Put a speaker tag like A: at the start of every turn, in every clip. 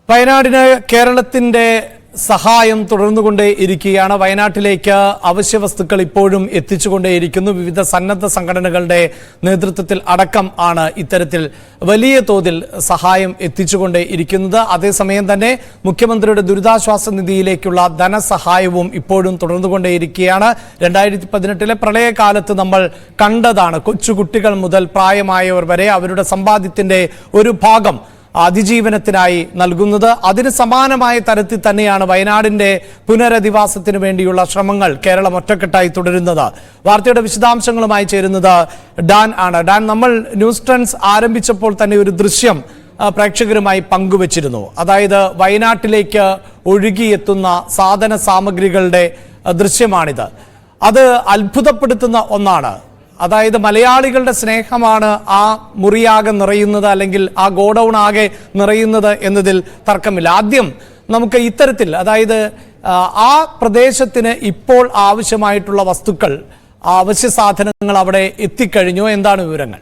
A: വയനാടിന് കേരളത്തിന്റെ സഹായം തുടർന്നുകൊണ്ടേയിരിക്കുകയാണ്. വയനാട്ടിലേക്ക് അവശ്യ വസ്തുക്കൾ ഇപ്പോഴും എത്തിച്ചുകൊണ്ടേയിരിക്കുന്നു. വിവിധ സന്നദ്ധ സംഘടനകളുടെ നേതൃത്വത്തിൽ അടക്കം ആണ് ഇത്തരത്തിൽ വലിയ തോതിൽ സഹായം എത്തിച്ചുകൊണ്ടേയിരിക്കുന്നത്. അതേസമയം തന്നെ മുഖ്യമന്ത്രിയുടെ ദുരിതാശ്വാസ നിധിയിലേക്കുള്ള ധനസഹായവും ഇപ്പോഴും തുടർന്നുകൊണ്ടേയിരിക്കുകയാണ്. 2018 പ്രളയകാലത്ത് നമ്മൾ കണ്ടതാണ്. കൊച്ചുകുട്ടികൾ മുതൽ പ്രായമായവർ വരെ അവരുടെ സമ്പാദ്യത്തിന്റെ ഒരു ഭാഗം അതിജീവനത്തിനായി നൽകുന്നത്. അതിന് സമാനമായ തരത്തിൽ തന്നെയാണ് വയനാടിന്റെ പുനരധിവാസത്തിന് വേണ്ടിയുള്ള ശ്രമങ്ങൾ കേരളം ഒറ്റക്കെട്ടായി തുടരുന്നത്. വാർത്തയുടെ വിശദാംശങ്ങളുമായി ചേരുന്നത് ഡാൻ ആണ്. ഡാൻ, നമ്മൾ ന്യൂസ് ട്രെൻഡ്സ് ആരംഭിച്ചപ്പോൾ തന്നെ ഒരു ദൃശ്യം പ്രേക്ഷകരുമായി പങ്കുവച്ചിരുന്നു. അതായത് വയനാട്ടിലേക്ക് ഒഴുകിയെത്തുന്ന സാധന സാമഗ്രികളുടെ ദൃശ്യമാണിത്. അത് അത്ഭുതപ്പെടുത്തുന്ന ഒന്നാണ്. അതായത് മലയാളികളുടെ സ്നേഹമാണ് ആ മുറിയാകെ നിറയുന്നത്, അല്ലെങ്കിൽ ആ ഗോഡൌൺ ആകെ നിറയുന്നത് എന്നതിൽ തർക്കമില്ല. ആദ്യം നമുക്ക് ഇത്തരത്തിൽ, അതായത് ആ പ്രദേശത്തിന് ഇപ്പോൾ ആവശ്യമായിട്ടുള്ള വസ്തുക്കൾ, അവശ്യ സാധനങ്ങൾ അവിടെ എത്തിക്കഴിഞ്ഞു. എന്താണ് വിവരങ്ങൾ?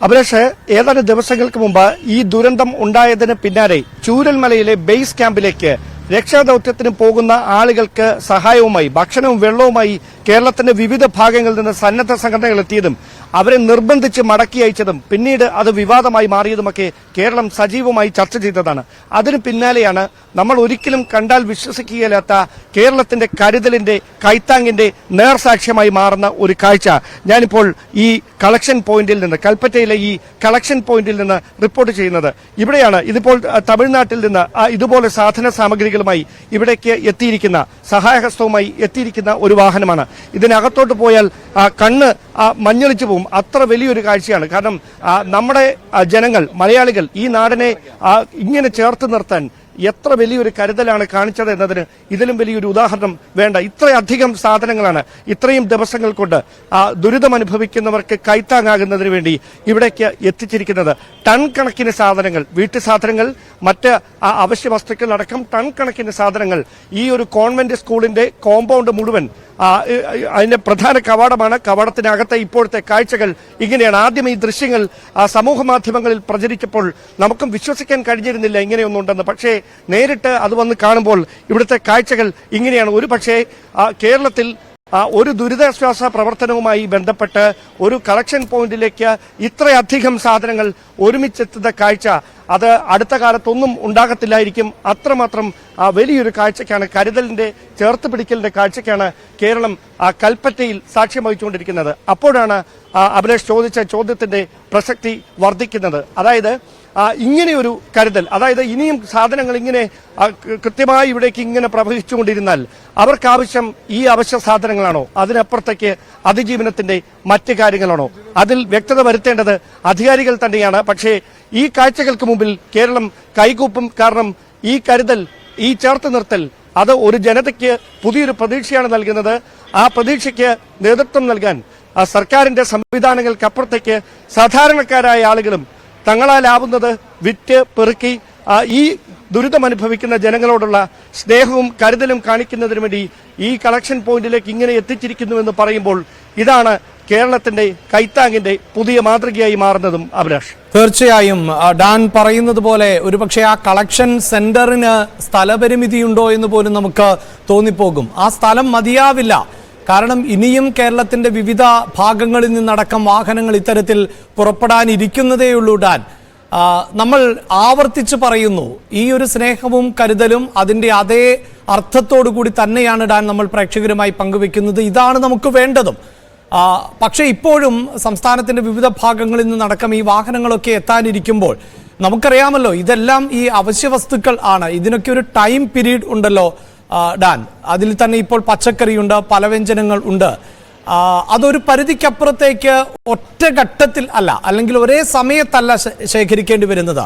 B: അഭിലാഷ്, ഏതാനും ദിവസങ്ങൾക്ക് മുമ്പ് ഈ ദുരന്തം ഉണ്ടായതിന് പിന്നാലെ ചൂരൽമലയിലെ ബേസ് ക്യാമ്പിലേക്ക് രക്ഷാദൌത്യത്തിന് പോകുന്ന ആളുകൾക്ക് സഹായവുമായി ഭക്ഷണവും വെള്ളവുമായി കേരളത്തിന്റെ വിവിധ ഭാഗങ്ങളിൽ നിന്ന് സന്നദ്ധ സംഘടനകൾ എത്തിയതും അവരെ നിർബന്ധിച്ച് മടക്കി അയച്ചതും പിന്നീട് അത് വിവാദമായി മാറിയതുമൊക്കെ കേരളം സജീവമായി ചർച്ച ചെയ്തതാണ്. അതിന് പിന്നാലെയാണ് നമ്മൾ ഒരിക്കലും കണ്ടാൽ വിശ്വസിക്കുകയില്ലാത്ത കേരളത്തിന്റെ കരുതലിന്റെ കൈത്താങ്ങിന്റെ നേർസാക്ഷ്യമായി മാറുന്ന ഒരു കാഴ്ച ഞാനിപ്പോൾ ഈ കളക്ഷൻ പോയിന്റിൽ നിന്ന്, കൽപ്പറ്റയിലെ ഈ കളക്ഷൻ പോയിന്റിൽ നിന്ന് റിപ്പോർട്ട് ചെയ്യുന്നത്. ഇവിടെയാണ് ഇതിപ്പോൾ തമിഴ്നാട്ടിൽ നിന്ന് ഇതുപോലെ സാധന സാമഗ്രികളുമായി ഇവിടേക്ക് എത്തിയിരിക്കുന്ന, സഹായഹസ്തവുമായി എത്തിയിരിക്കുന്ന ഒരു വാഹനമാണ്. ഇതിനകത്തോട്ട് പോയാൽ കണ്ണ് മഞ്ഞളിച്ചു പോകും. അത്ര വലിയൊരു കാഴ്ചയാണ്. കാരണം നമ്മുടെ ജനങ്ങൾ, മലയാളികൾ ഈ നാടിനെ ഇങ്ങനെ ചേർത്ത് നിർത്താൻ എത്ര വലിയൊരു കരുതലാണ് കാണിച്ചത് എന്നതിന് ഇതിലും വലിയൊരു ഉദാഹരണം വേണ്ട. ഇത്രയധികം സാധനങ്ങളാണ് ഇത്രയും ദിവസങ്ങൾ കൊണ്ട് ദുരിതമനുഭവിക്കുന്നവർക്ക് കൈത്താങ്ങാകുന്നതിന് വേണ്ടി ഇവിടേക്ക് എത്തിച്ചിരിക്കുന്നത്. ടൺ കണക്കിന് സാധനങ്ങൾ, വീട്ടു സാധനങ്ങൾ, മറ്റ് അവശ്യ വസ്തുക്കൾ അടക്കം ടൺ കണക്കിന് സാധനങ്ങൾ ഈ ഒരു കോൺവെന്റ് സ്കൂളിന്റെ കോമ്പൗണ്ട് മുഴുവൻ, അതിന്റെ പ്രധാന കവാടമാണ്. കവാടത്തിനകത്തെ ഇപ്പോഴത്തെ കാഴ്ചകൾ ഇങ്ങനെയാണ്. ആദ്യം ഈ ദൃശ്യങ്ങൾ സമൂഹ മാധ്യമങ്ങളിൽ പ്രചരിച്ചപ്പോൾ നമുക്കും വിശ്വസിക്കാൻ കഴിഞ്ഞിരുന്നില്ല ഇങ്ങനെയൊന്നുണ്ടെന്ന്. പക്ഷേ നേരിട്ട് അത് വന്ന് കാണുമ്പോൾ ഇവിടുത്തെ കാഴ്ചകൾ ഇങ്ങനെയാണ്. ഒരു പക്ഷേ കേരളത്തിൽ ഒരു ദുരിതാശ്വാസ പ്രവർത്തനവുമായി ബന്ധപ്പെട്ട് ഒരു കളക്ഷൻ പോയിന്റിലേക്ക് ഇത്രയധികം സാധനങ്ങൾ ഒരുമിച്ചെത്തുന്ന കാഴ്ച അത് അടുത്ത കാലത്തൊന്നും ഉണ്ടാകത്തില്ലായിരിക്കും. അത്രമാത്രം വലിയൊരു കാഴ്ചയ്ക്കാണ്, കരുതലിന്റെ ചേർത്ത് പിടിക്കലിന്റെ കാഴ്ചയ്ക്കാണ് കേരളം കൽപ്പറ്റയിൽ സാക്ഷ്യം വഹിച്ചുകൊണ്ടിരിക്കുന്നത്. അപ്പോഴാണ് അഭിലാഷ് ചോദിച്ച ചോദ്യത്തിന്റെ പ്രസക്തി വർദ്ധിക്കുന്നത്. അതായത് ഇങ്ങനെയൊരു കരുതൽ, അതായത് ഇനിയും സാധനങ്ങൾ ഇങ്ങനെ കൃത്യമായി ഇവിടേക്ക് ഇങ്ങനെ പ്രവഹിച്ചുകൊണ്ടിരുന്നാൽ അവർക്കാവശ്യം ഈ അവശ്യ സാധനങ്ങളാണോ, അതിനപ്പുറത്തേക്ക് അതിജീവനത്തിന്റെ മറ്റ് കാര്യങ്ങളാണോ? അതിൽ വ്യക്തത വരുത്തേണ്ടത് അധികാരികൾ തന്നെയാണ്. പക്ഷേ ഈ കാഴ്ചകൾക്ക് മുമ്പിൽ കേരളം കൈകൂപ്പും. കാരണം ഈ കരുതൽ, ഈ ചേർത്ത് നിർത്തൽ അത് ഒരു ജനതയ്ക്ക് പുതിയൊരു പ്രതീക്ഷയാണ് നൽകുന്നത്. ആ പ്രതീക്ഷയ്ക്ക് നേതൃത്വം നൽകാൻ സർക്കാരിന്റെ സംവിധാനങ്ങൾക്കപ്പുറത്തേക്ക് സാധാരണക്കാരായ ആളുകളും തങ്ങളാലാവുന്നത് വിറ്റ് പെറുക്കി ഈ ദുരിതമനുഭവിക്കുന്ന ജനങ്ങളോടുള്ള സ്നേഹവും കരുതലും കാണിക്കുന്നതിന് വേണ്ടി ഈ കളക്ഷൻ പോയിന്റിലേക്ക് ഇങ്ങനെ എത്തിച്ചിരിക്കുന്നുവെന്ന് പറയുമ്പോൾ ഇതാണ് കേരളത്തിന്റെ കൈത്താങ്ങിന്റെ പുതിയ മാതൃകയായി മാറുന്നതും. അഭിലാഷ്,
A: തീർച്ചയായും ഡാൻ പറയുന്നത് പോലെ ഒരുപക്ഷെ ആ കളക്ഷൻ സെന്ററിന് സ്ഥലപരിമിതിയുണ്ടോ എന്ന് പോലും നമുക്ക് തോന്നിപ്പോകും. ആ സ്ഥലം മതിയാവില്ല. കാരണം ഇനിയും കേരളത്തിന്റെ വിവിധ ഭാഗങ്ങളിൽ നിന്നടക്കം വാഹനങ്ങൾ ഇത്തരത്തിൽ പുറപ്പെടാനിരിക്കുന്നതേയുള്ളൂ. ഡാൻ, നമ്മൾ ആവർത്തിച്ച് പറയുന്നു, ഈ ഒരു സ്നേഹവും കരുതലും അതിന്റെ അതേ അർത്ഥത്തോടു കൂടി തന്നെയാണ് ഡാൻ നമ്മൾ പ്രേക്ഷകരുമായി പങ്കുവെക്കുന്നത്. ഇതാണ് നമുക്ക് വേണ്ടതും. പക്ഷേ ഇപ്പോഴും സംസ്ഥാനത്തിന്റെ വിവിധ ഭാഗങ്ങളിൽ നിന്നടക്കം ഈ വാഹനങ്ങളൊക്കെ എത്താനിരിക്കുമ്പോൾ നമുക്കറിയാമല്ലോ, ഇതെല്ലാം ഈ അവശ്യ വസ്തുക്കൾ ആണ്. ഇതിനൊക്കെ ഒരു ടൈം പീരീഡ് ഉണ്ടല്ലോ ഡാൻ. അതിൽ തന്നെ ഇപ്പോൾ പച്ചക്കറിയുണ്ട്, പലവ്യഞ്ജനങ്ങൾ ഉണ്ട്. അതൊരു പരിധിക്കപ്പുറത്തേക്ക് ഒറ്റഘട്ടത്തിൽ അല്ല, അല്ലെങ്കിൽ ഒരേ സമയത്തല്ല ശേഖരിക്കേണ്ടി വരുന്നത്.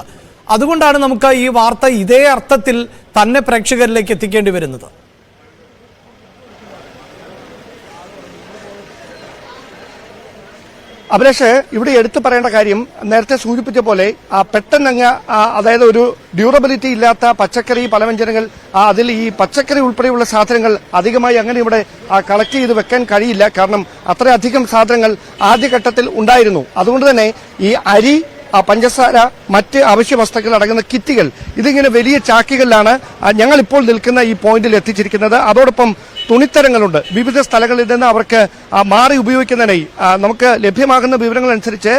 A: അതുകൊണ്ടാണ് നമുക്ക് ഈ വാർത്ത ഇതേ അർത്ഥത്തിൽ തന്നെ പ്രേക്ഷകരിലേക്ക് എത്തിക്കേണ്ടി വരുന്നത്.
B: അഭിലാഷ്, ഇവിടെ എടുത്തു പറയേണ്ട കാര്യം നേരത്തെ സൂചിപ്പിച്ച പോലെ പെട്ടെന്നങ്ങ് അതായത് ഒരു ഡ്യൂറബിലിറ്റി ഇല്ലാത്ത പച്ചക്കറി പലവ്യഞ്ജനങ്ങൾ അതിൽ ഈ പച്ചക്കറി ഉൾപ്പെടെയുള്ള സാധനങ്ങൾ അധികമായി അങ്ങനെ ഇവിടെ കളക്ട് ചെയ്ത് വെക്കാൻ കഴിയില്ല. കാരണം അത്രയധികം സാധനങ്ങൾ ആദ്യഘട്ടത്തിൽ ഉണ്ടായിരുന്നു. അതുകൊണ്ട് തന്നെ ഈ അരി, പഞ്ചസാര, മറ്റ് അവശ്യ വസ്തുക്കൾ അടങ്ങുന്ന കിറ്റുകൾ ഇതിങ്ങനെ വലിയ ചാക്കുകളിലാണ് ഞങ്ങൾ ഇപ്പോൾ നിൽക്കുന്ന ഈ പോയിന്റിൽ എത്തിച്ചിരിക്കുന്നത്. അതോടൊപ്പം തുണിത്തരങ്ങളുണ്ട്. വിവിധ സ്ഥലങ്ങളിൽ നിന്ന് അവർക്ക് മാറി ഉപയോഗിക്കുന്നതിനായി നമുക്ക് ലഭ്യമാകുന്ന വിവരങ്ങൾ അനുസരിച്ച്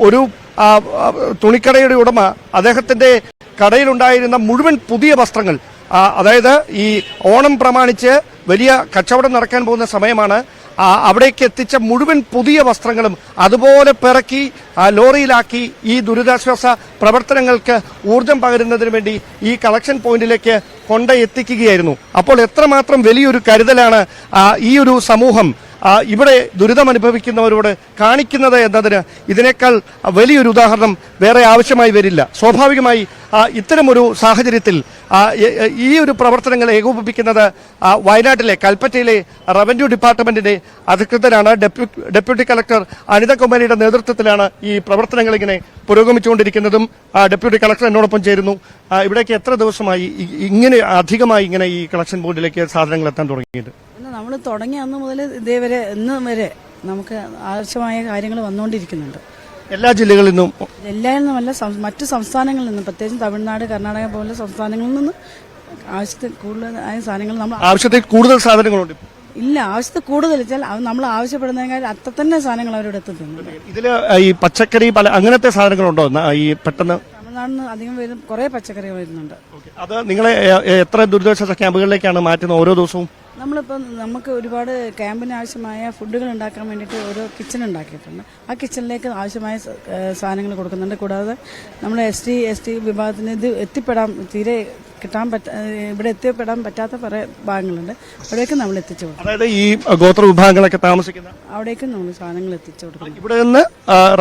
B: ഒരു തുണിക്കടയുടെ ഉടമ അദ്ദേഹത്തിന്റെ കടയിലുണ്ടായിരുന്ന മുഴുവൻ പുതിയ വസ്ത്രങ്ങൾ, അതായത് ഈ ഓണം പ്രമാണിച്ച് വലിയ കച്ചവടം നടക്കാൻ പോകുന്ന സമയമാണ്, അവിടേക്ക് എത്തിച്ച മുഴുവൻ പുതിയ വസ്ത്രങ്ങളും അതുപോലെ പിറക്കി ലോറിയിലാക്കി ഈ ദുരിതാശ്വാസ പ്രവർത്തനങ്ങൾക്ക് ഊർജം പകരുന്നതിന് വേണ്ടി ഈ കളക്ഷൻ പോയിന്റിലേക്ക് കൊണ്ടെത്തിക്കുകയായിരുന്നു. അപ്പോൾ എത്രമാത്രം വലിയൊരു കരുതലാണ് ഈ ഒരു സമൂഹം ഇവിടെ ദുരിതമനുഭവിക്കുന്നവരോട് കാണിക്കുന്നത് എന്നതിന് ഇതിനേക്കാൾ വലിയൊരു ഉദാഹരണം വേറെ ആവശ്യമായി വരില്ല. സ്വാഭാവികമായി ഇത്തരമൊരു സാഹചര്യത്തിൽ ഈ ഒരു പ്രവർത്തനങ്ങൾ ഏകോപിപ്പിക്കുന്നത് വയനാട്ടിലെ കൽപ്പറ്റയിലെ റവന്യൂ ഡിപ്പാർട്ട്മെന്റിന്റെ അധികൃതരാണ്. ഡെപ്യൂട്ടി കളക്ടർ അനിതകുമാരിയുടെ നേതൃത്വത്തിലാണ് ഈ പ്രവർത്തനങ്ങൾ ഇങ്ങനെ പുരോഗമിച്ചുകൊണ്ടിരിക്കുന്നതും. ഡെപ്യൂട്ടി കളക്ടർ എന്നോടൊപ്പം ചേരുന്നു. ഇവിടേക്ക് എത്ര ദിവസമായി ഇങ്ങനെ അധികമായി ഇങ്ങനെ ഈ കളക്ഷൻ പോയിന്റിലേക്ക് സാധനങ്ങൾ എത്താൻ തുടങ്ങിയിട്ട്?
C: നമ്മൾ തുടങ്ങിയ അന്ന് മുതൽ ഇതേവരെ ഇന്ന് വരെ നമുക്ക് ആവശ്യമായ കാര്യങ്ങൾ വന്നുകൊണ്ടിരിക്കുന്നുണ്ട്.
B: എല്ലാ ജില്ലകളിൽ നിന്നും?
C: എല്ലായിരുന്നുമല്ല, മറ്റു സംസ്ഥാനങ്ങളിൽ നിന്നും, പ്രത്യേകിച്ച് തമിഴ്നാട്, കർണാടക പോലുള്ള സംസ്ഥാനങ്ങളിൽ നിന്ന് ആവശ്യത്തിൽ കൂടുതലായ സാധനങ്ങൾ നമ്മൾ
B: ആവശ്യത്തിൽ കൂടുതൽ സാധനങ്ങളുണ്ട്.
C: ഇല്ല, ആവശ്യത്തിൽ കൂടുതൽ വെച്ചാൽ നമ്മൾ ആവശ്യപ്പെടുന്നതിനേക്കാൾ അത്ര തന്നെ സാധനങ്ങൾ അവരോട് എത്തുന്നുണ്ട്.
B: ഇതില് ഈ പച്ചക്കറി അങ്ങനത്തെ സാധനങ്ങളുണ്ടോ ഈ പെട്ടെന്ന്?
C: തമിഴ്നാട്ടിൽ നിന്ന് അധികം വരും, കുറെ പച്ചക്കറികൾ വരുന്നുണ്ട്.
B: അത് നിങ്ങളെ എത്ര ദുരിതാശ്വാസ ക്യാമ്പുകളിലേക്കാണ് മാറ്റുന്നത് ഓരോ ദിവസവും?
C: നമ്മളിപ്പോൾ നമുക്ക് ഒരുപാട് ക്യാമ്പിന് ആവശ്യമായ ഫുഡുകൾ ഉണ്ടാക്കാൻ വേണ്ടിയിട്ട് ഓരോ കിച്ചൺ ഉണ്ടാക്കിയിട്ടുണ്ട്. ആ കിച്ചണിലേക്ക് ആവശ്യമായ സാധനങ്ങൾ കൊടുക്കുന്നുണ്ട്. കൂടാതെ നമ്മൾ എസ് ടി വിഭാഗത്തിന് ഇത് തീരെ ഇവിടെ എത്തിപ്പെടാൻ പറ്റാത്ത കുറേ ഭാഗങ്ങളുണ്ട്. അവിടേക്ക് നമ്മൾ എത്തിച്ചു കൊടുക്കും.
B: അതായത് ഈ ഗോത്ര വിഭാഗങ്ങളൊക്കെ താമസിക്കുന്ന
C: അവിടേക്കും നമ്മൾ സാധനങ്ങൾ എത്തിച്ചു കൊടുക്കും.
B: ഇവിടെ നിന്ന്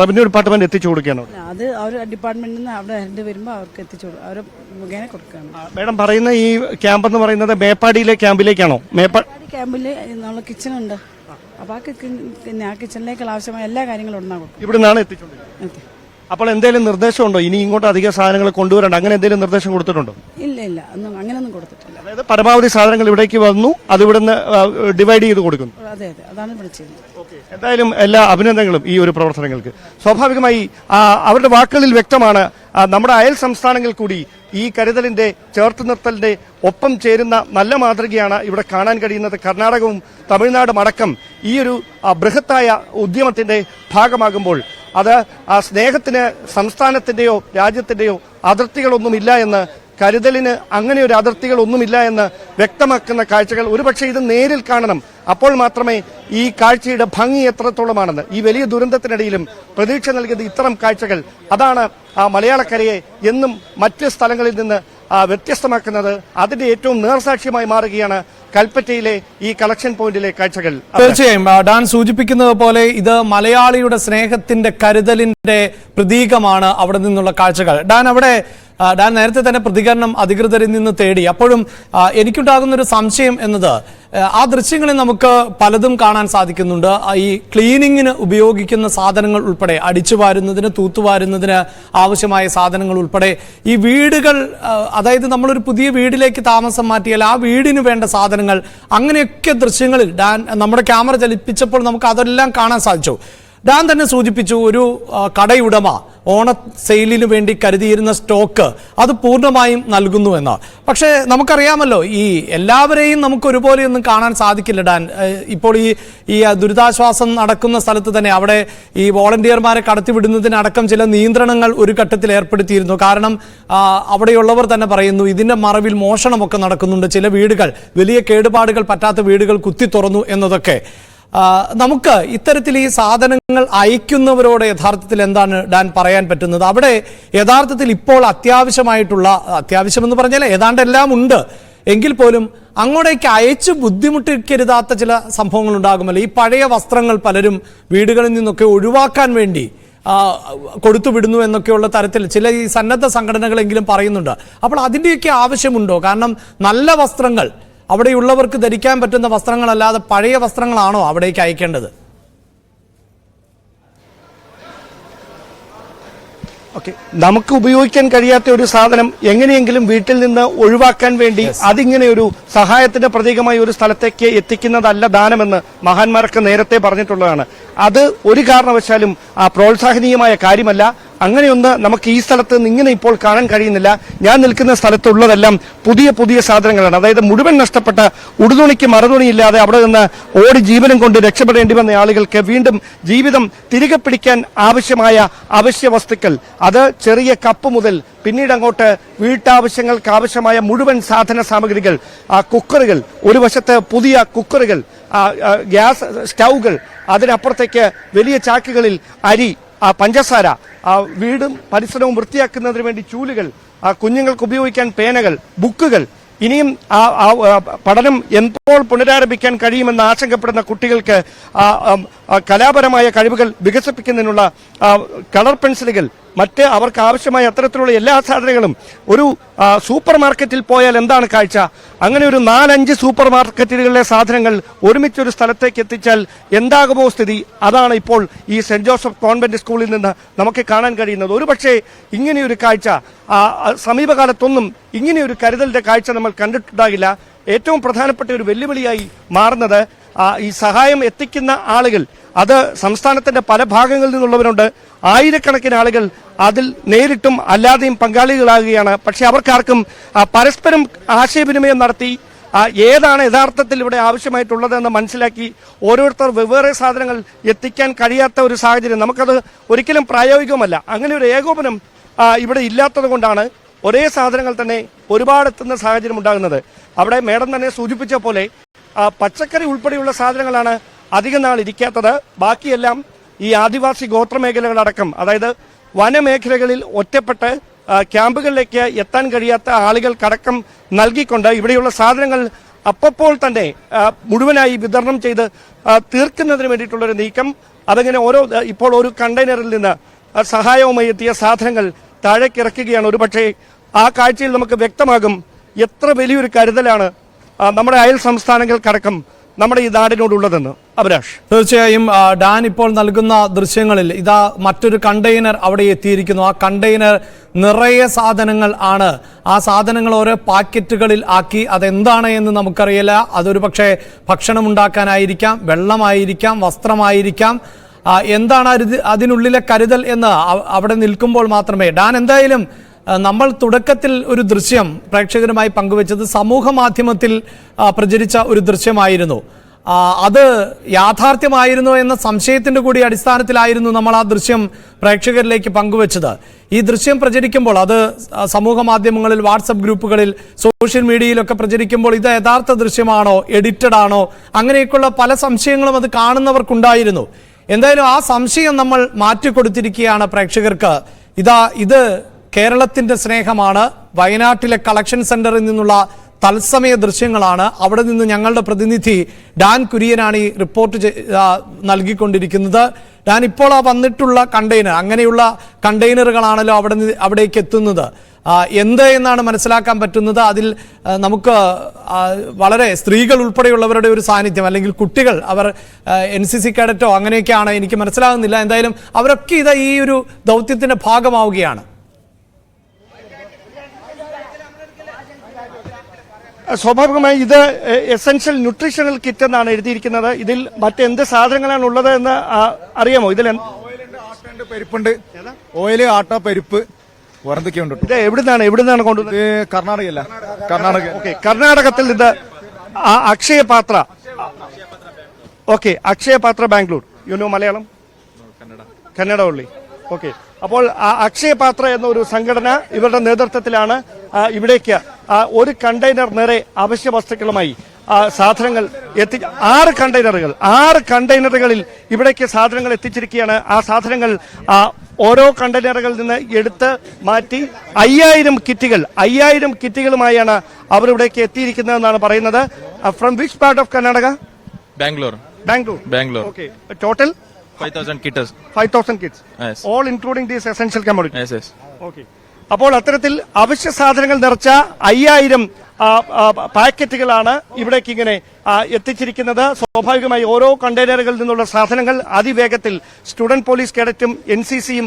B: റവന്യൂ ഡിപ്പാർട്ട്മെന്റ് എത്തിച്ചു കൊടുക്കുകയാണ്.
C: അത് അവർ ഡിപ്പാർട്ട്മെന്റിൽ നിന്ന് അവിടെ ഹെഡ് വരുമ്പോൾ അവർക്ക് എത്തിച്ചു കൊടുക്കും, അവർ മുഖേന കൊടുക്കുകയാണ്.
B: മേഡം പറയുന്ന ഈ ക്യാമ്പ് എന്ന് പറയുന്നത് മേപ്പാടിയിലെ ക്യാമ്പിലേക്കാണോ?
C: ക്യാമ്പിൽ നമ്മൾ കിച്ചൺ ഉണ്ട്. അപ്പൊ ആ കിച്ചണിലേക്ക് ആവശ്യമായ എല്ലാ കാര്യങ്ങളും ഉണ്ടാകും.
B: ഇവിടെ നിന്നാണ് എത്തിച്ചുകൊണ്ടിരിക്കുന്നത്. അപ്പോൾ എന്തെങ്കിലും നിർദ്ദേശമുണ്ടോ ഇനി ഇങ്ങോട്ട് അധികം സാധനങ്ങൾ കൊണ്ടുവരണ്ട, അങ്ങനെ എന്തെങ്കിലും നിർദ്ദേശം കൊടുത്തിട്ടുണ്ടോ?
C: ഇല്ല, അങ്ങനെയൊന്നും കൊടുത്തിട്ടില്ല.
B: അതായത് പരമാവധി സാധനങ്ങൾ ഇവിടേക്ക് വന്നു, അത് ഇവിടുന്ന് ഡിവൈഡ് ചെയ്ത് കൊടുക്കുന്നു.
C: അതെ, അതാണ് വിളിച്ചത്.
B: എന്തായാലും എല്ലാ അഭിനന്ദനങ്ങളും ഈ ഒരു പ്രവർത്തനങ്ങൾക്ക്. സ്വാഭാവികമായി അവരുടെ വാക്കുകളിൽ വ്യക്തമാണ് നമ്മുടെ അയൽ സംസ്ഥാനങ്ങൾ കൂടി ഈ കരുതലിന്റെ ചേർത്ത് നിർത്തലിന്റെ ഒപ്പം ചേരുന്ന നല്ല മാതൃകയാണ് ഇവിടെ കാണാൻ കഴിയുന്നത്. കർണാടകവും തമിഴ്നാടും അടക്കം ഈ ഒരു ബൃഹത്തായ ഉദ്യമത്തിന്റെ ഭാഗമാകുമ്പോൾ അത് സ്നേഹത്തിന് സംസ്ഥാനത്തിന്റെയോ രാജ്യത്തിന്റെയോ അതിർത്തികളൊന്നുമില്ല എന്ന്, കരുതലിന് അങ്ങനെ ഒരു അതിർത്തികളൊന്നുമില്ല എന്ന് വ്യക്തമാക്കുന്ന കാഴ്ചകൾ ഒരുപക്ഷെ ഇത് നേരിൽ കാണണം. അപ്പോൾ മാത്രമേ ഈ കാഴ്ചയുടെ ഭംഗി എത്രത്തോളമാണെന്ന്, ഈ വലിയ ദുരന്തത്തിനിടയിലും പ്രതീക്ഷ നൽകിയത് ഇത്തരം കാഴ്ചകൾ, അതാണ് മലയാളക്കരയെ എന്നും മറ്റ് സ്ഥലങ്ങളിൽ നിന്ന് വ്യത്യസ്തമാക്കുന്നത്. അതിന്റെ ഏറ്റവും നേർസാക്ഷ്യമായി മാറുകയാണ് കൽപ്പറ്റയിലെ ഈ കളക്ഷൻ പോയിന്റിലെ കാഴ്ചകൾ.
A: തീർച്ചയായും ഡാൻ സൂചിപ്പിക്കുന്നത് പോലെ ഇത് മലയാളിയുടെ സ്നേഹത്തിന്റെ കരുതലിന്റെ പ്രതീകമാണ് അവിടെ നിന്നുള്ള കാഴ്ചകൾ. ഡാൻ നേരത്തെ തന്നെ പ്രതികരണം അധികൃതരിൽ നിന്ന് തേടി. അപ്പോഴും എനിക്കുണ്ടാകുന്ന ഒരു സംശയം എന്നത്, ആ ദൃശ്യങ്ങളിൽ നമുക്ക് പലതും കാണാൻ സാധിക്കുന്നുണ്ട്. ഈ ക്ലീനിങ്ങിന് ഉപയോഗിക്കുന്ന സാധനങ്ങൾ ഉൾപ്പെടെ, അടിച്ചുവാരുന്നതിന്, തൂത്തുവാരുന്നതിന് ആവശ്യമായ സാധനങ്ങൾ ഉൾപ്പെടെ, ഈ വീടുകൾ, അതായത് നമ്മളൊരു പുതിയ വീടിലേക്ക് താമസം മാറ്റിയാൽ ആ വീടിന് വേണ്ട സാധനങ്ങൾ, അങ്ങനെയൊക്കെ ദൃശ്യങ്ങളിൽ ഡാൻ നമ്മുടെ ക്യാമറ ചലിപ്പിച്ചപ്പോൾ നമുക്ക് അതെല്ലാം കാണാൻ സാധിച്ചു. ഡാൻ തന്നെ സൂചിപ്പിച്ചു, ഒരു കടയുടമ ഓണ സെയിലിന് വേണ്ടി കരുതിയിരുന്ന സ്റ്റോക്ക് അത് പൂർണ്ണമായും നൽകുന്നു എന്ന്. പക്ഷേ നമുക്കറിയാമല്ലോ, ഈ എല്ലാവരെയും നമുക്ക് ഒരുപോലെയൊന്നും കാണാൻ സാധിക്കില്ല ഡാൻ. ഇപ്പോൾ ഈ ദുരിതാശ്വാസം നടക്കുന്ന സ്ഥലത്ത് തന്നെ അവിടെ ഈ വോളണ്ടിയർമാരെ കടത്തിവിടുന്നതിനടക്കം ചില നിയന്ത്രണങ്ങൾ ഒരു ഘട്ടത്തിൽ ഏർപ്പെടുത്തിയിരുന്നു. കാരണം അവിടെയുള്ളവർ തന്നെ പറയുന്നു ഇതിന്റെ മറവിൽ മോഷണമൊക്കെ നടക്കുന്നുണ്ട്, ചില വീടുകൾ, വലിയ കേടുപാടുകൾ പറ്റാത്ത വീടുകൾ കുത്തി തുറന്നു എന്നതൊക്കെ. നമുക്ക് ഇത്തരത്തിൽ ഈ സാധനങ്ങൾ അയക്കുന്നവരോട് യഥാർത്ഥത്തിൽ എന്താണ് ഡാൻ പറയാൻ പറ്റുന്നത്? അവിടെ യഥാർത്ഥത്തിൽ ഇപ്പോൾ അത്യാവശ്യമെന്ന് പറഞ്ഞാൽ ഏതാണ്ട് എല്ലാം ഉണ്ട് എങ്കിൽ പോലും അങ്ങോട്ടേക്ക് അയച്ചു ബുദ്ധിമുട്ടിക്കരുതാത്ത ചില സംഭവങ്ങൾ ഉണ്ടാകുമല്ലോ. ഈ പഴയ വസ്ത്രങ്ങൾ പലരും വീടുകളിൽ നിന്നൊക്കെ ഒഴിവാക്കാൻ വേണ്ടി കൊടുത്തുവിടുന്നു എന്നൊക്കെയുള്ള തരത്തിൽ ചില ഈ സന്നദ്ധ സംഘടനകളെങ്കിലും പറയുന്നുണ്ട്. അപ്പോൾ അതിൻ്റെയൊക്കെ ആവശ്യമുണ്ടോ? കാരണം നല്ല വസ്ത്രങ്ങൾ, അവിടെയുള്ളവർക്ക് ധരിക്കാൻ പറ്റുന്ന വസ്ത്രങ്ങളല്ലാതെ പഴയ വസ്ത്രങ്ങളാണോ അവിടേക്ക് അയക്കേണ്ടത്?
B: ഓക്കെ, നമുക്ക് ഉപയോഗിക്കാൻ കഴിയാത്ത ഒരു സാധനം എങ്ങനെയെങ്കിലും വീട്ടിൽ നിന്ന് ഒഴിവാക്കാൻ വേണ്ടി അതിങ്ങനെ ഒരു സഹായത്തിന്റെ പ്രതീകമായി ഒരു സ്ഥലത്തേക്ക് എത്തിക്കുന്നതല്ല ദാനമെന്ന് മഹാന്മാരൊക്കെ നേരത്തെ പറഞ്ഞിട്ടുള്ളതാണ്. അത് ഒരു കാരണവശാലും പ്രോത്സാഹനീയമായ കാര്യമല്ല. അങ്ങനെയൊന്ന് നമുക്ക് ഈ സ്ഥലത്ത് നിന്ന് ഇങ്ങനെ ഇപ്പോൾ കാണാൻ കഴിയുന്നില്ല. ഞാൻ നിൽക്കുന്ന സ്ഥലത്തുള്ളതെല്ലാം പുതിയ പുതിയ സാധനങ്ങളാണ്. അതായത് മുഴുവൻ നഷ്ടപ്പെട്ട ഉടുതുണിക്ക് മറുതുണിയില്ലാതെ അവിടെ നിന്ന് ഓടി ജീവനം കൊണ്ട് രക്ഷപ്പെടേണ്ടി വന്ന ആളുകൾക്ക് വീണ്ടും ജീവിതം തിരികെ പിടിക്കാൻ ആവശ്യമായ അവശ്യ വസ്തുക്കൾ, അത് ചെറിയ കപ്പ് മുതൽ പിന്നീട് അങ്ങോട്ട് വീട്ടാവശ്യങ്ങൾക്ക് ആവശ്യമായ മുഴുവൻ സാധന സാമഗ്രികൾ, കുക്കറുകൾ, ഒരു വശത്ത് പുതിയ കുക്കറുകൾ, ഗ്യാസ് സ്റ്റൗകൾ, അതിനപ്പുറത്തേക്ക് വലിയ ചാക്കുകളിൽ അരി, പഞ്ചസാര, വീടും പരിസരവും വൃത്തിയാക്കുന്നതിന് വേണ്ടി ചൂലുകൾ, കുഞ്ഞുങ്ങൾക്ക് ഉപയോഗിക്കാൻ പേനകൾ, ബുക്കുകൾ, ഇനിയും പഠനം എപ്പോൾ പുനരാരംഭിക്കാൻ കഴിയുമെന്ന് ആശങ്കപ്പെടുന്ന കുട്ടികൾക്ക് കലാപരമായ കഴിവുകൾ വികസിപ്പിക്കുന്നതിനുള്ള കളർ പെൻസിലുകൾ, മറ്റ് അവർക്ക് ആവശ്യമായ അത്തരത്തിലുള്ള എല്ലാ സാധനങ്ങളും. ഒരു സൂപ്പർ മാർക്കറ്റിൽ പോയാൽ എന്താണ് കാഴ്ച? അങ്ങനെ ഒരു 4-5 സൂപ്പർ മാർക്കറ്റുകളിലെ സാധനങ്ങൾ ഒരുമിച്ചൊരു സ്ഥലത്തേക്ക് എത്തിച്ചാൽ എന്താകുമോ സ്ഥിതി? അതാണ് ഇപ്പോൾ ഈ സെന്റ് ജോസഫ് കോൺവെന്റ് സ്കൂളിൽ നിന്ന് നമുക്ക് കാണാൻ കഴിയുന്നത്. ഒരുപക്ഷെ ഇങ്ങനെയൊരു കാഴ്ച സമീപകാലത്തൊന്നും ഇങ്ങനെയൊരു കരുതലിന്റെ കാഴ്ച നമ്മൾ കണ്ടിട്ടുണ്ടാകില്ല. ഏറ്റവും പ്രധാനപ്പെട്ട ഒരു വെല്ലുവിളിയായി മാറുന്നത് ഈ സഹായം എത്തിക്കുന്ന ആളുകൾ, അത് സംസ്ഥാനത്തിന്റെ പല ഭാഗങ്ങളിൽ നിന്നുള്ളവരുണ്ട്. ആയിരക്കണക്കിന് ആളുകൾ അതിൽ നേരിട്ടും അല്ലാതെയും പങ്കാളികളാകുകയാണ്. പക്ഷെ അവർക്കാർക്കും പരസ്പരം ആശയവിനിമയം നടത്തി ഏതാണ് യഥാർത്ഥത്തിൽ ഇവിടെ ആവശ്യമായിട്ടുള്ളതെന്ന് മനസ്സിലാക്കി ഓരോരുത്തർ വെവ്വേറെ സാധനങ്ങൾ എത്തിക്കാൻ കഴിയാത്ത ഒരു സാഹചര്യം, നമുക്കത് ഒരിക്കലും പ്രായോഗികമല്ല. അങ്ങനെ ഒരു ഏകോപനം ഇവിടെ ഇല്ലാത്തത് കൊണ്ടാണ് ഒരേ സാധനങ്ങൾ തന്നെ ഒരുപാട് എത്തുന്ന സാഹചര്യം ഉണ്ടാകുന്നത്. അവിടെ മേഡം തന്നെ സൂചിപ്പിച്ച പോലെ പച്ചക്കറി ഉൾപ്പെടെയുള്ള സാധനങ്ങളാണ് അധികം നാൾ ഇരിക്കാത്തത്. ബാക്കിയെല്ലാം ഈ ആദിവാസി ഗോത്രമേഖലകളടക്കം, അതായത് വനമേഖലകളിൽ ഒറ്റപ്പെട്ട് ക്യാമ്പുകളിലേക്ക് എത്താൻ കഴിയാത്ത ആളുകൾക്കടക്കം നൽകിക്കൊണ്ട് ഇവിടെയുള്ള സാധനങ്ങൾ അപ്പോൾ തന്നെ മുഴുവനായി വിതരണം ചെയ്ത് തീർക്കുന്നതിന് വേണ്ടിയിട്ടുള്ളൊരു നീക്കം. അതങ്ങനെ ഇപ്പോൾ ഒരു കണ്ടെയ്നറിൽ നിന്ന് സഹായവുമായി എത്തിയ സാധനങ്ങൾ താഴേക്കിറക്കുകയാണ്. ഒരുപക്ഷെ ആ കാഴ്ചയിൽ നമുക്ക് വ്യക്തമാകും എത്ര വലിയൊരു കരുതലാണ് നമ്മുടെ അയൽ സംസ്ഥാനങ്ങൾക്കടക്കം നമ്മുടെ ഈ നാടിനോടുള്ളതെന്ന്. അഭിലാഷ്,
A: തീർച്ചയായും ഡാൻ ഇപ്പോൾ നൽകുന്ന ദൃശ്യങ്ങളിൽ ഇതാ മറ്റൊരു കണ്ടെയ്നർ അവിടെ എത്തിയിരിക്കുന്നു. ആ കണ്ടെയ്നർ നിറയെ സാധനങ്ങൾ ആണ്. ആ സാധനങ്ങൾ ഓരോ പാക്കറ്റുകളിൽ ആക്കി. അതെന്താണ് എന്ന് നമുക്കറിയില്ല. അതൊരു പക്ഷേ ഭക്ഷണം ഉണ്ടാക്കാനായിരിക്കാം, വെള്ളമായിരിക്കാം, വസ്ത്രമായിരിക്കാം. എന്താണ് അതിനുള്ളിലെ കരുതൽ എന്ന് അവിടെ നിൽക്കുമ്പോൾ മാത്രമേ. ഡാൻ, എന്തായാലും നമ്മൾ തുടക്കത്തിൽ ഒരു ദൃശ്യം പ്രേക്ഷകരുമായി പങ്കുവച്ചത് സമൂഹ മാധ്യമത്തിൽ പ്രചരിച്ച ഒരു ദൃശ്യമായിരുന്നു. അത് യാഥാർത്ഥ്യമായിരുന്നോ എന്ന സംശയത്തിന്റെ കൂടി അടിസ്ഥാനത്തിലായിരുന്നു നമ്മൾ ആ ദൃശ്യം പ്രേക്ഷകരിലേക്ക് പങ്കുവച്ചത്. ഈ ദൃശ്യം പ്രചരിക്കുമ്പോൾ, അത് സമൂഹ മാധ്യമങ്ങളിൽ, വാട്സപ്പ് ഗ്രൂപ്പുകളിൽ, സോഷ്യൽ മീഡിയയിലൊക്കെ പ്രചരിക്കുമ്പോൾ ഇത് യഥാർത്ഥ ദൃശ്യമാണോ, എഡിറ്റഡ് ആണോ, അങ്ങനെയൊക്കെയുള്ള പല സംശയങ്ങളും അത് കാണുന്നവർക്കുണ്ടായിരുന്നു. എന്തായാലും ആ സംശയം നമ്മൾ മാറ്റിക്കൊടുത്തിരിക്കുകയാണ് പ്രേക്ഷകർക്ക്. ഇത് കേരളത്തിന്റെ സ്നേഹമാണ്. വയനാട്ടിലെ കളക്ഷൻ സെന്ററിൽ നിന്നുള്ള തത്സമയ ദൃശ്യങ്ങളാണ്. അവിടെ നിന്ന് ഞങ്ങളുടെ പ്രതിനിധി ഡാൻ കുര്യനാണ് ഈ റിപ്പോർട്ട് നൽകിക്കൊണ്ടിരിക്കുന്നത്. ഡാൻ, ഇപ്പോൾ വന്നിട്ടുള്ള കണ്ടെയ്നർ, അങ്ങനെയുള്ള കണ്ടെയ്നറുകളാണല്ലോ അവിടേക്ക് എത്തുന്നത്. എന്ത് എന്നാണ് മനസ്സിലാക്കാൻ പറ്റുന്നത്? അതിൽ നമുക്ക് വളരെ സ്ത്രീകൾ ഉൾപ്പെടെയുള്ളവരുടെ ഒരു സാന്നിധ്യം, അല്ലെങ്കിൽ കുട്ടികൾ, അവർ NCC കേഡറ്റോ അങ്ങനെയൊക്കെയാണ്, എനിക്ക് മനസ്സിലാകുന്നില്ല. എന്തായാലും അവരൊക്കെ ഈ ഒരു ദൗത്യത്തിന്റെ ഭാഗമാവുകയാണ്.
B: സ്വാഭാവികമായി ഇത് എസെൻഷ്യൽ ന്യൂട്രീഷണൽ കിറ്റ് എന്നാണ് എഴുതിയിരിക്കുന്നത്. ഇതിൽ മറ്റെന്ത് സാധനങ്ങളാണ് ഉള്ളത് എന്ന് അറിയാമോ? ഇതിൽ
D: പരിപ്പുണ്ട്, ഓയില്, ആട്ട, പരിപ്പ്, വേറെന്തൊക്കെയുണ്ട്.
B: ഇത് എവിടുന്നാണ് കൊണ്ടുവന്നത്?
D: കർണാടകയല്ല, കർണാടക.
B: ഓക്കെ, കർണാടകത്തിൽ ഇത് അക്ഷയപാത്ര. ഓക്കെ, അക്ഷയപാത്ര ബാംഗ്ലൂർ. യുനോ മലയാളം? കന്നഡ ഉള്ളി. ഓക്കെ, അപ്പോൾ അക്ഷയപാത്ര എന്ന ഒരു സംഘടന ഇവരുടെ നേതൃത്വത്തിലാണ് ഇവിടേക്ക് ഒരു കണ്ടെയ്നർ നിറയെ അവശ്യ വസ്തുക്കളുമായി സാധനങ്ങൾ 6 കണ്ടെയ്നറുകളിൽ ഇവിടേക്ക് സാധനങ്ങൾ എത്തിച്ചിരിക്കുകയാണ്. ആ സാധനങ്ങൾ ഓരോ കണ്ടെയ്നറുകളിൽ നിന്ന് എടുത്ത് മാറ്റി 5000 കിറ്റുകളുമായാണ് അവരിവിടേക്ക് എത്തിയിരിക്കുന്നതെന്നാണ് പറയുന്നത്. From which part of Karnataka? Bangalore. Okay, total
D: 5,000 kits.
B: 5,000 kits.
D: Yes.
B: All including these essential commodities.
D: Yes.
B: Okay. അപ്പോൾ അത്തരത്തിൽ അവശ്യ സാധനങ്ങൾ നിറച്ച 5000 പാക്കറ്റുകളാണ് ഇവിടേക്ക് ഇങ്ങനെ എത്തിച്ചിരിക്കുന്നത്. സ്വാഭാവികമായി ഓരോ കണ്ടെയ്നറുകളിൽ നിന്നുള്ള സാധനങ്ങൾ അതിവേഗത്തിൽ സ്റ്റുഡന്റ് പോലീസ് കേഡറ്റും NCCയും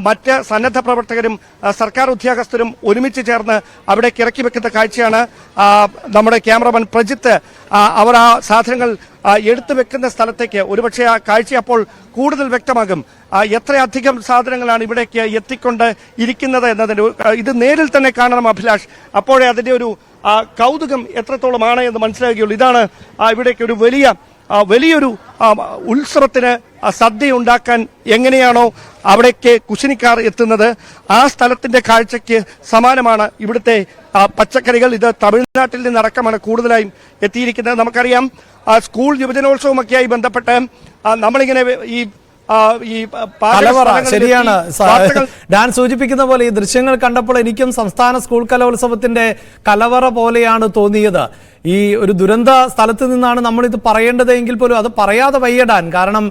B: മറ്റ് സന്നദ്ധ പ്രവർത്തകരും സർക്കാർ ഉദ്യോഗസ്ഥരും ഒരുമിച്ച് ചേർന്ന് അവിടേക്ക് ഇറക്കി വെക്കുന്ന കാഴ്ചയാണ് നമ്മുടെ ക്യാമറമാൻ പ്രജിത്ത് അവർ ആ സാധനങ്ങൾ എടുത്തു വെക്കുന്ന സ്ഥലത്തേക്ക്. ഒരുപക്ഷെ ആ കാഴ്ച അപ്പോൾ കൂടുതൽ വ്യക്തമാകും. എത്രയധികം സാധനങ്ങളാണ് ഇവിടേക്ക് എത്തിക്കൊണ്ട് ഇരിക്കുന്നത് എന്നതിന് ഇത് നേരിൽ തന്നെ കാണണം അഭിലാഷ്. അപ്പോഴേ അതിന്റെ ഒരു കൗതുകം എത്രത്തോളമാണ് എന്ന് മനസ്സിലാക്കുകയുള്ളൂ. ഇതാണ് ഇവിടേക്ക് ഒരു വലിയൊരു ഉത്സവത്തിന് സദ്യ ഉണ്ടാക്കാൻ എങ്ങനെയാണോ അവിടേക്ക് കുശിനിക്കാർ എത്തുന്നത്, ആ സ്ഥലത്തിന്റെ കാഴ്ചയ്ക്ക് സമാനമാണ് ഇവിടുത്തെ പച്ചക്കറികൾ. ഇത് തമിഴ്നാട്ടിൽ നിന്നടക്കമാണ് കൂടുതലായും എത്തിയിരിക്കുന്നത്. നമുക്കറിയാം സ്കൂൾ യുവജനോത്സവമൊക്കെയായി ബന്ധപ്പെട്ട് നമ്മളിങ്ങനെ
A: കലവറ, ശരിയാണ് ഡാൻ സൂചിപ്പിക്കുന്ന പോലെ ഈ ദൃശ്യങ്ങൾ കണ്ടപ്പോൾ എനിക്കും സംസ്ഥാന സ്കൂൾ കലോത്സവത്തിന്റെ കലവറ പോലെയാണ് തോന്നിയത്. ഈ ഒരു ദുരന്ത സ്ഥലത്ത് നിന്നാണ് നമ്മൾ ഇത് പറയേണ്ടതെങ്കിൽ പോലും അത് പറയാതെ വയ്യടാൻ. കാരണം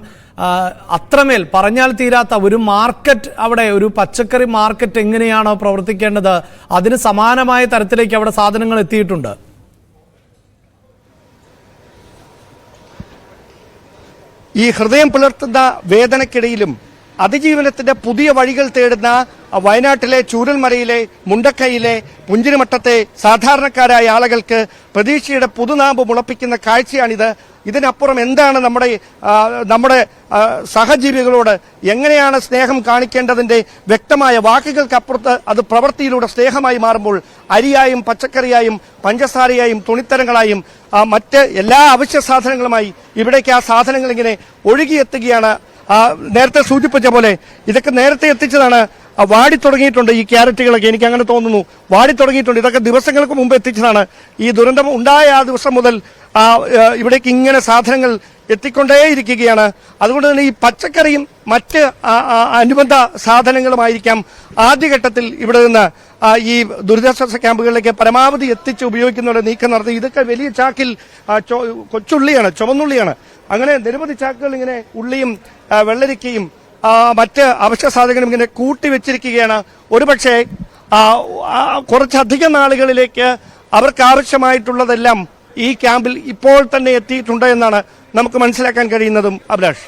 A: അത്രമേൽ പറഞ്ഞാൽ തീരാത്ത ഒരു മാർക്കറ്റ്, അവിടെ ഒരു പച്ചക്കറി മാർക്കറ്റ് എങ്ങനെയാണോ പ്രവർത്തിക്കേണ്ടത് അതിന് സമാനമായ തരത്തിലേക്ക് അവിടെ സാധനങ്ങൾ എത്തിയിട്ടുണ്ട്.
B: ഈ ഹൃദയം പുലർത്തുന്ന വേദനയ്ക്കിടയിലും അതിജീവനത്തിന്റെ പുതിയ വഴികൾ തേടുന്ന വയനാട്ടിലെ ചൂരൽമലയിലെ മുണ്ടക്കൈയിലെ പുഞ്ചിരിമട്ടത്തെ സാധാരണക്കാരായ ആളുകൾക്ക് പ്രതീക്ഷയുടെ പുതുനാമ്പ് മുളപ്പിക്കുന്ന കാഴ്ചയാണിത്. ഇതിനപ്പുറം എന്താണ് നമ്മുടെ സഹജീവികളോട് എങ്ങനെയാണ് സ്നേഹം കാണിക്കേണ്ടതിന്റെ വ്യക്തമായ വാക്കുകൾക്കപ്പുറത്ത് അത് പ്രവൃത്തിയിലൂടെ സ്നേഹമായി മാറുമ്പോൾ അരിയായും പച്ചക്കറിയായും പഞ്ചസാരയായും തുണിത്തരങ്ങളായും മറ്റ് എല്ലാ അവശ്യ സാധനങ്ങളുമായി ഇവിടേക്ക് ആ സാധനങ്ങൾ ഇങ്ങനെ ഒഴുകിയെത്തുകയാണ്. നേരത്തെ സൂചിപ്പിച്ച പോലെ ഇതൊക്കെ നേരത്തെ എത്തിച്ചതാണ്. വാടി തുടങ്ങിയിട്ടുണ്ട് ഈ ക്യാരറ്റുകളൊക്കെ, എനിക്ക് അങ്ങനെ തോന്നുന്നു വാടി തുടങ്ങിയിട്ടുണ്ട്. ഇതൊക്കെ ദിവസങ്ങൾക്ക് മുമ്പ് എത്തിച്ചതാണ്. ഈ ദുരന്തം ഉണ്ടായ ആ ദിവസം മുതൽ ഇവിടേക്ക് ഇങ്ങനെ സാധനങ്ങൾ എത്തിക്കൊണ്ടേയിരിക്കുകയാണ്. അതുകൊണ്ട് തന്നെ ഈ പച്ചക്കറിയും മറ്റ് അനുബന്ധ സാധനങ്ങളുമായിരിക്കാം ആദ്യഘട്ടത്തിൽ ഇവിടെ നിന്ന് ഈ ദുരിതാശ്വാസ ക്യാമ്പുകളിലേക്ക് പരമാവധി എത്തിച്ച് ഉപയോഗിക്കുന്നവരുടെ നീക്കം നടത്തി. ഇതൊക്കെ വലിയ ചാക്കിൽ കൊച്ചുള്ളിയാണ്, ചുവന്നുള്ളിയാണ്. അങ്ങനെ നിരവധി ചാക്കുകൾ ഇങ്ങനെ ഉള്ളിയും വെള്ളരിക്കയും മറ്റ് അവശ്യ സാധനങ്ങളും ഇങ്ങനെ കൂട്ടിവെച്ചിരിക്കുകയാണ്. ഒരുപക്ഷെ കുറച്ചധികം നാളുകളിലേക്ക് അവർക്ക് ആവശ്യമായിട്ടുള്ളതെല്ലാം ഈ ക്യാമ്പിൽ ഇപ്പോൾ തന്നെ എത്തിയിട്ടുണ്ട് എന്നാണ് നമുക്ക് മനസ്സിലാക്കാൻ കഴിയുന്നതും. അഭിലാഷ്,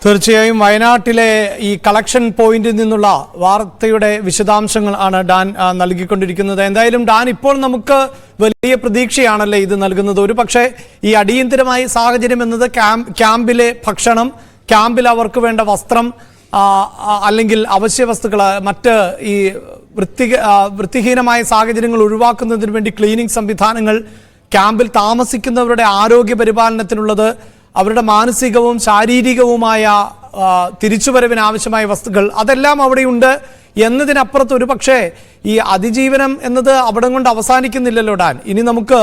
A: തീർച്ചയായും വയനാട്ടിലെ ഈ കളക്ഷൻ പോയിന്റിൽ നിന്നുള്ള വാർത്തയുടെ വിശദാംശങ്ങൾ ആണ് ഡാൻ നൽകിക്കൊണ്ടിരിക്കുന്നത്. എന്തായാലും ഡാൻ, ഇപ്പോൾ നമുക്ക് വലിയ പ്രതീക്ഷയാണല്ലേ ഇത് നൽകുന്നത്. ഒരു പക്ഷേ ഈ അടിയന്തരമായ സാഹചര്യം എന്നത് ക്യാമ്പിലെ ഭക്ഷണം, ക്യാമ്പിൽ അവർക്ക് വേണ്ട വസ്ത്രം, അല്ലെങ്കിൽ അവശ്യ വസ്തുക്കൾ, മറ്റ് ഈ വൃത്തിഹീനമായ സാഹചര്യങ്ങൾ ഒഴിവാക്കുന്നതിന് വേണ്ടി ക്ലീനിങ് സംവിധാനങ്ങൾ, ക്യാമ്പിൽ താമസിക്കുന്നവരുടെ ആരോഗ്യ പരിപാലനത്തിനുള്ളത്, അവരുടെ മാനസികവും ശാരീരികവുമായ തിരിച്ചുവരവിന് ആവശ്യമായ വസ്തുക്കൾ, അതെല്ലാം അവിടെയുണ്ട് എന്നതിനപ്പുറത്ത് ഒരു പക്ഷേ ഈ അതിജീവനം എന്നത് അവിടം കൊണ്ട് അവസാനിക്കുന്നില്ലല്ലോ ഡാൻ. ഇനി നമുക്ക്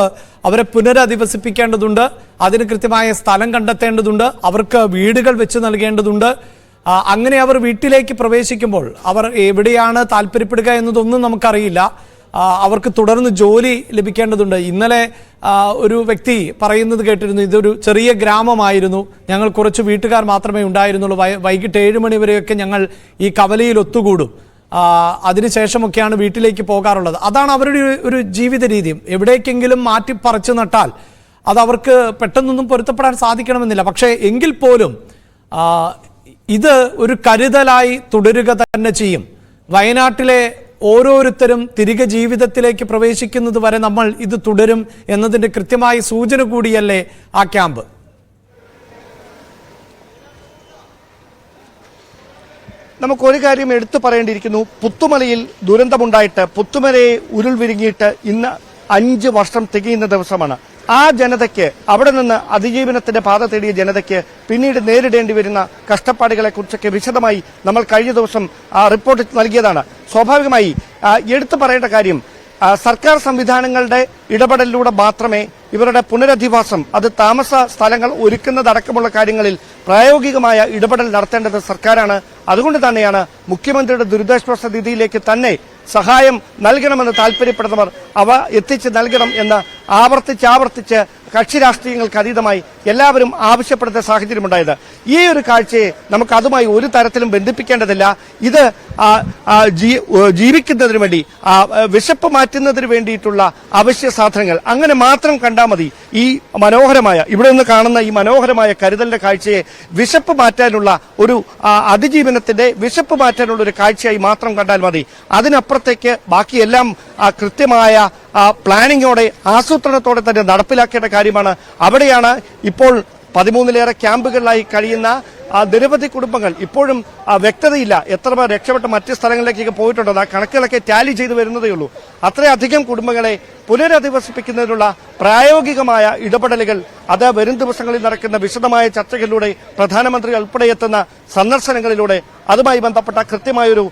A: അവരെ പുനരധിവസിപ്പിക്കേണ്ടതുണ്ട്, അതിന് കൃത്യമായ സ്ഥലം കണ്ടെത്തേണ്ടതുണ്ട്, അവർക്ക് വീടുകൾ വെച്ച് നൽകേണ്ടതുണ്ട്. അങ്ങനെ അവർ വീട്ടിലേക്ക് പ്രവേശിക്കുമ്പോൾ അവർ എവിടെയാണ് താല്പര്യപ്പെടുക എന്നതൊന്നും നമുക്കറിയില്ല. അവർക്ക് തുടർന്ന് ജോലി ലഭിക്കേണ്ടതുണ്ട്. ഇന്നലെ ഒരു വ്യക്തി പറയുന്നത് കേട്ടിരുന്നു, ഇതൊരു ചെറിയ ഗ്രാമമായിരുന്നു, ഞങ്ങൾ കുറച്ച് വീട്ടുകാർ മാത്രമേ ഉണ്ടായിരുന്നുള്ളൂ, വൈകിട്ട് 7 മണി വരെയൊക്കെ ഞങ്ങൾ ഈ കവലയിൽ ഒത്തുകൂടും, അതിനുശേഷമൊക്കെയാണ് വീട്ടിലേക്ക് പോകാറുള്ളത്. അതാണ് അവരുടെ ഒരു ജീവിത രീതിയും. എവിടേക്കെങ്കിലും മാറ്റി പറിച്ചു നട്ടാൽ അത് അവർക്ക് പെട്ടെന്നൊന്നും പൊരുത്തപ്പെടാൻ സാധിക്കണമെന്നില്ല. പക്ഷേ എങ്കിൽ പോലും ഇത് ഒരു കരുതലായി തുടരുക തന്നെ ചെയ്യും. വയനാട്ടിലെ ഓരോരുത്തരും തിരികെ ജീവിതത്തിലേക്ക് പ്രവേശിക്കുന്നത് വരെ നമ്മൾ ഇത് തുടരും എന്നതിന്റെ കൃത്യമായ സൂചന കൂടിയല്ലേ ആ ക്യാമ്പ്?
B: നമുക്കൊരു കാര്യം എടുത്തു പറയേണ്ടിയിരിക്കുന്നു. പുത്തുമലയിൽ ദുരന്തമുണ്ടായിട്ട്, പുത്തുമലയെ ഉരുൾ വിരിഞ്ഞിട്ട് ഇന്ന് 5 വർഷം തികയുന്ന ദിവസമാണ്. ആ ജനതയ്ക്ക്, അവിടെ നിന്ന് അതിജീവനത്തിന്റെ പാത തേടിയ ജനതയ്ക്ക് പിന്നീട് നേരിടേണ്ടി വരുന്ന കഷ്ടപ്പാടുകളെ കുറിച്ചൊക്കെ വിശദമായി നമ്മൾ കഴിഞ്ഞ ദിവസം റിപ്പോർട്ട് നൽകിയതാണ്. സ്വാഭാവികമായി എടുത്തു പറയേണ്ട കാര്യം, സർക്കാർ സംവിധാനങ്ങളുടെ ഇടപെടലിലൂടെ മാത്രമേ ഇവരുടെ പുനരധിവാസം, അത് താമസ സ്ഥലങ്ങൾ ഒരുക്കുന്നതടക്കമുള്ള കാര്യങ്ങളിൽ പ്രായോഗികമായ ഇടപെടൽ നടത്തേണ്ടത് സർക്കാരാണ്. അതുകൊണ്ട് തന്നെയാണ് മുഖ്യമന്ത്രിയുടെ ദുരിതാശ്വാസ നിധിയിലേക്ക് തന്നെ സഹായം നൽകണമെന്ന് താല്പര്യപ്പെടുന്നവർ അവ എത്തിച്ച് നൽകണം എന്ന് ആവർത്തിച്ച് കക്ഷി രാഷ്ട്രീയങ്ങൾക്ക് അതീതമായി എല്ലാവരും ആവശ്യപ്പെടുന്ന സാഹചര്യമുണ്ടായത്. ഈ ഒരു കാഴ്ചയെ നമുക്ക് അതുമായി ഒരു തരത്തിലും ബന്ധിപ്പിക്കേണ്ടതില്ല. ഇത് ജീവിക്കുന്നതിന് വേണ്ടി വിശപ്പ് മാറ്റുന്നതിന് വേണ്ടിയിട്ടുള്ള അവശ്യ സാധനങ്ങൾ അങ്ങനെ മാത്രം കണ്ടാൽ മതി. ഈ മനോഹരമായ ഇവിടെ നിന്ന് കാണുന്ന ഈ മനോഹരമായ കരുതലിന്റെ കാഴ്ചയെ വിശപ്പ് മാറ്റാനുള്ള ഒരു അതിജീവനത്തിന്റെ വിശപ്പ് മാറ്റാനുള്ള ഒരു കാഴ്ചയായി മാത്രം കണ്ടാൽ മതി. അതിനപ്പുറത്തേക്ക് ബാക്കിയെല്ലാം കൃത്യമായ പ്ലാനിങ്ങോടെ ആസൂത്രണത്തോടെ തന്നെ നടപ്പിലാക്കേണ്ട കാര്യമാണ്. അവിടെയാണ് ഇപ്പോൾ 13-ലേറെ ക്യാമ്പുകളിലായി കഴിയുന്ന നിരവധി കുടുംബങ്ങൾ ഇപ്പോഴും വ്യക്തതയില്ല എത്ര പേർ രക്ഷപ്പെട്ട് മറ്റ് സ്ഥലങ്ങളിലേക്കൊക്കെ പോയിട്ടുണ്ടെന്ന്. ആ കണക്കുകളൊക്കെ ടാലി ചെയ്തു വരുന്നതേ ഉള്ളൂ. അത്രയധികം കുടുംബങ്ങളെ പുനരധിവസിപ്പിക്കുന്നതിനുള്ള പ്രായോഗികമായ ഇടപെടലുകൾ അത് വരും ദിവസങ്ങളിൽ നടക്കുന്ന വിശദമായ ചർച്ചകളിലൂടെ പ്രധാനമന്ത്രി ഉൾപ്പെടെ എത്തുന്ന സന്ദർശനങ്ങളിലൂടെ അതുമായി ബന്ധപ്പെട്ട കൃത്യമായൊരു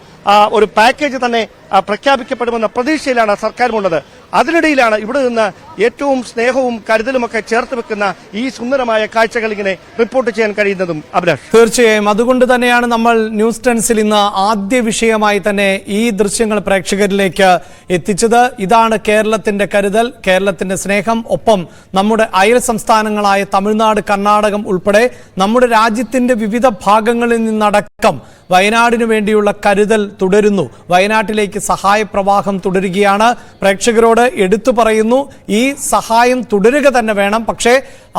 B: ഒരു പാക്കേജ് തന്നെ പ്രഖ്യാപിക്കപ്പെടുമെന്ന പ്രതീക്ഷയിലാണ് സർക്കാരുമുള്ളത്. അതിനിടയിലാണ് ഇവിടെ നിന്ന് ഏറ്റവും സ്നേഹവും കരുതലുമൊക്കെ ചേർത്ത് വെക്കുന്ന ഈ സുന്ദരമായ കാഴ്ചകൾ ഇങ്ങനെ റിപ്പോർട്ട് ചെയ്യാൻ കഴിയുന്നതും. അഭിലാഷ്,
A: തീർച്ചയായും അതുകൊണ്ട് തന്നെയാണ് നമ്മൾ ന്യൂസ് ടെൻസിൽ ഇന്ന് ആദ്യ വിഷയമായി തന്നെ ഈ ദൃശ്യങ്ങൾ പ്രേക്ഷകരിലേക്ക് എത്തിച്ചത്. ഇതാണ് കേരളത്തിന്റെ കരുതൽ, കേരളത്തിന്റെ സ്നേഹം. ഒപ്പം നമ്മുടെ അയൽ സംസ്ഥാനങ്ങളായ തമിഴ്നാട്, കർണാടകം ഉൾപ്പെടെ നമ്മുടെ രാജ്യത്തിന്റെ വിവിധ ഭാഗങ്ങളിൽ നിന്നടക്കം വയനാടിനു വേണ്ടിയുള്ള കരുതൽ തുടരുന്നു. വയനാട്ടിലേക്ക് സഹായപ്രവാഹം തുടരുകയാണ്. പ്രേക്ഷകരോട് എടുത്തു പറയുന്നു, ഈ സഹായം തുടരുക തന്നെ വേണം. പക്ഷേ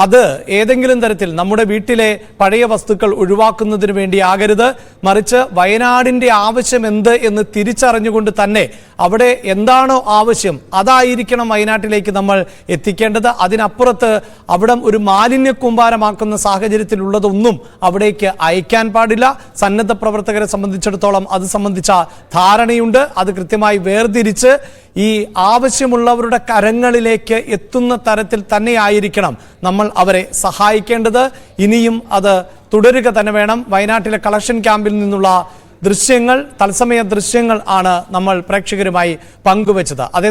A: അത് ഏതെങ്കിലും തരത്തിൽ നമ്മുടെ വീട്ടിലെ പഴയ വസ്തുക്കൾ ഒഴിവാക്കുന്നതിന് വേണ്ടി ആകരുത്. മറിച്ച് വയനാടിന്റെ ആവശ്യം എന്ത് എന്ന് തിരിച്ചറിഞ്ഞുകൊണ്ട് തന്നെ അവിടെ എന്താണോ ആവശ്യം അതായിരിക്കണം വയനാട്ടിലേക്ക് നമ്മൾ എത്തിക്കേണ്ടത്. അതിനപ്പുറത്ത് അവിടെ ഒരു മാലിന്യ കൂമ്പാരമാക്കുന്ന സാഹചര്യത്തിലുള്ളതൊന്നും അവിടേക്ക് അയക്കാൻ പാടില്ല. സന്നദ്ധ പ്രവർത്തകരെ സംബന്ധിച്ചിടത്തോളം അത് സംബന്ധിച്ച ധാരണയുണ്ട്. അത് കൃത്യമായി വേർതിരിച്ച് ഈ ആവശ്യമുള്ളവരുടെ കരങ്ങളിലേക്ക് എത്തുന്ന തരത്തിൽ തന്നെയായിരിക്കണം നമ്മൾ അവരെ സഹായിക്കേണ്ടത്. ഇനിയും അത് തുടരുക തന്നെ വേണം. വയനാട്ടിലെ കളക്ഷൻ ക്യാമ്പിൽ നിന്നുള്ള ദൃശ്യങ്ങൾ, തത്സമയ ദൃശ്യങ്ങൾ ആണ് നമ്മൾ പ്രേക്ഷകരുമായി പങ്കുവച്ചത്. അതേ